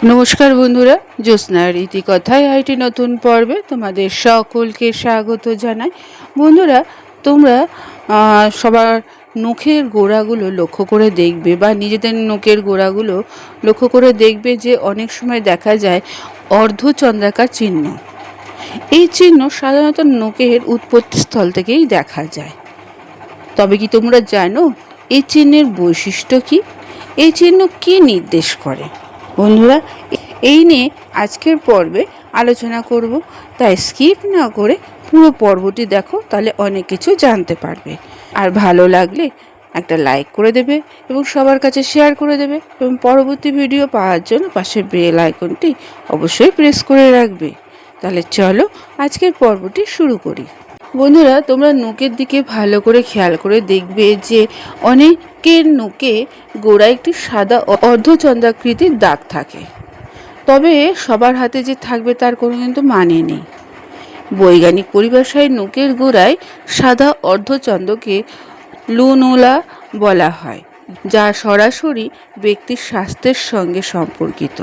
নমস্কার বন্ধুরা, জ্যোৎস্নার ইতিকথায় আইটি নতুন পর্বে তোমাদের সকলকে স্বাগত জানাই। বন্ধুরা, তোমরা সবার নখের গোড়াগুলো লক্ষ্য করে দেখবে বা নিজেদের নখের গোড়াগুলো লক্ষ্য করে দেখবে যে অনেক সময় দেখা যায় অর্ধচন্দ্রাকার চিহ্ন। এই চিহ্ন সাধারণত নখের উৎপত্তি স্থল থেকেই দেখা যায়। তবে কি তোমরা জানো এই চিহ্নের বৈশিষ্ট্য কি? এই চিহ্ন কি নির্দেশ করে? বন্ধুরা, এই নিয়ে আজকের পর্বে আলোচনা করব, তাই স্কিপ না করে পুরো পর্বটি দেখো, তাহলে অনেক কিছু জানতে পারবে। আর ভালো লাগলে একটা লাইক করে দেবে এবং সবার কাছে শেয়ার করে দেবে, এবং পরবর্তী ভিডিও পাওয়ার জন্য পাশে বেল আইকনটি অবশ্যই প্রেস করে রাখবে। তাহলে চলো আজকের পর্বটি শুরু করি। বন্ধুরা, তোমরা নখের দিকে ভালো করে খেয়াল করে দেখবে যে অনেকের নখে গোড়ায় একটি সাদা অর্ধচন্দ্রাকৃতির দাগ থাকে। তবে সবার হাতে যে থাকবে তার কোনো কিন্তু মানে নেই। বৈজ্ঞানিক পরিভাষায় নখের গোড়ায় সাদা অর্ধচন্দ্রকে লুনুলা বলা হয়, যা সরাসরি ব্যক্তির স্বাস্থ্যের সঙ্গে সম্পর্কিত।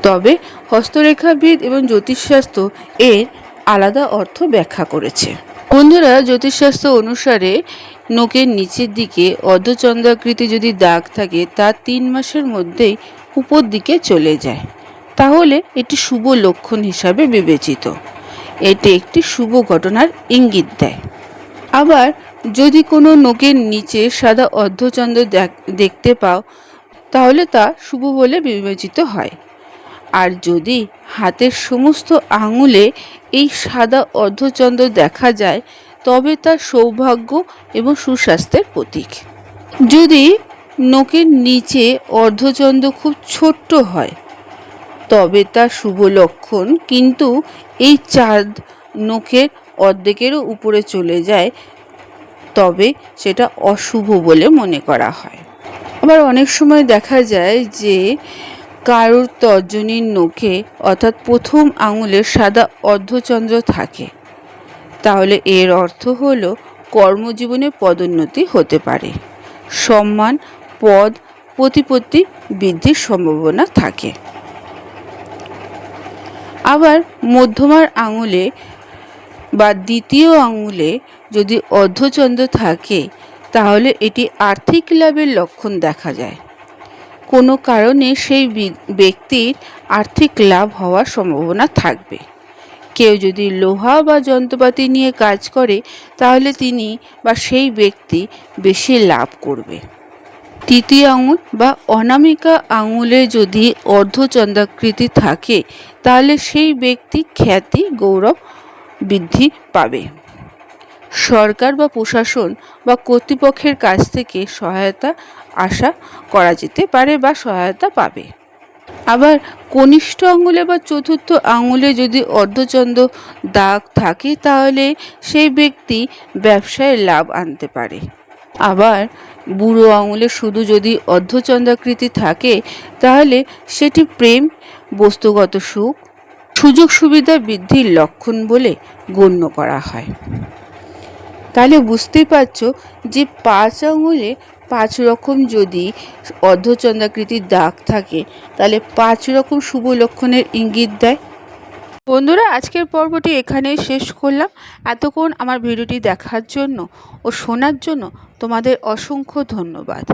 তবে হস্তরেখাবিদ এবং জ্যোতিষশাস্ত্র এর আলাদা অর্থ ব্যাখ্যা করেছে। বন্ধুরা, জ্যোতিষশাস্ত্র অনুসারে নখের নিচের দিকে অর্ধচন্দ্রাকৃতি যদি দাগ থাকে তা 3 মাসের মধ্যেই উপর দিকে চলে যায়, তাহলে এটি শুভ লক্ষণ হিসাবে বিবেচিত। এটি একটি শুভ ঘটনার ইঙ্গিত দেয়। আবার যদি কোনো নখের নিচে সাদা অর্ধচন্দ্র দেখতে পাও, তাহলে তা শুভ বলে বিবেচিত হয়। আর যদি হাতের সমস্ত আঙুলে এই সাদা অর্ধচন্দ্র দেখা যায়, তবে তা সৌভাগ্য এবং সুস্বাস্থ্যের প্রতীক। যদি নখের নিচে অর্ধচন্দ্র খুব ছোট্ট হয়, তবে তা শুভ লক্ষণ, কিন্তু এই চাঁদ নখের অর্ধেকেরও উপরে চলে যায়, তবে সেটা অশুভ বলে মনে করা হয়। আবার অনেক সময় দেখা যায় যে কারোর তর্জনীর নখে অর্থাৎ প্রথম আঙুলে সাদা অর্ধচন্দ্র থাকে, তাহলে এর অর্থ হলো কর্মজীবনে পদোন্নতি হতে পারে, সম্মান, পদ, প্রতিপত্তি বৃদ্ধির সম্ভাবনা থাকে। আবার মধ্যমার আঙুলে বা দ্বিতীয় আঙুলে যদি অর্ধচন্দ্র থাকে, তাহলে এটি আর্থিক লাভের লক্ষণ দেখা যায়। কোনো কারণে সেই ব্যক্তির আর্থিক লাভ হওয়ার সম্ভাবনা থাকবে। কেউ যদি লোহা বা যন্ত্রপাতি নিয়ে কাজ করে, তাহলে তিনি বা সেই ব্যক্তি বেশি লাভ করবে। তৃতীয় আঙুল বা অনামিকা আঙুলে যদি অর্ধচন্দ্রাকৃতি থাকে, তাহলে সেই ব্যক্তি খ্যাতি, গৌরব বৃদ্ধি পাবে। সরকার বা প্রশাসন বা কর্তৃপক্ষের কাছ থেকে সহায়তা আশা করা যেতে পারে বা সহায়তা পাবে। আবার কনিষ্ঠ আঙুলে বা চতুর্থ আঙুলে যদি অর্ধচন্দ্র দাগ থাকে, তাহলে সেই ব্যক্তি ব্যবসায় লাভ আনতে পারে। আবার বুড়ো আঙুলে শুধু যদি অর্ধচন্দ্রাকৃতি থাকে, তাহলে সেটি প্রেম, বস্তুগত সুখ, সুযোগ সুবিধা বৃদ্ধির লক্ষণ বলে গণ্য করা হয়। তাহলে বুঝতেই পারছো যে 5 আঙুলে 5 রকম যদি অর্ধচন্দ্রাকৃতির দাগ থাকে, তাহলে 5 রকম শুভ লক্ষণের ইঙ্গিত দেয়। বন্ধুরা, আজকের পর্বটি এখানেই শেষ করলাম। এতক্ষণ আমার ভিডিওটি দেখার জন্য ও শোনার জন্য তোমাদের অসংখ্য ধন্যবাদ।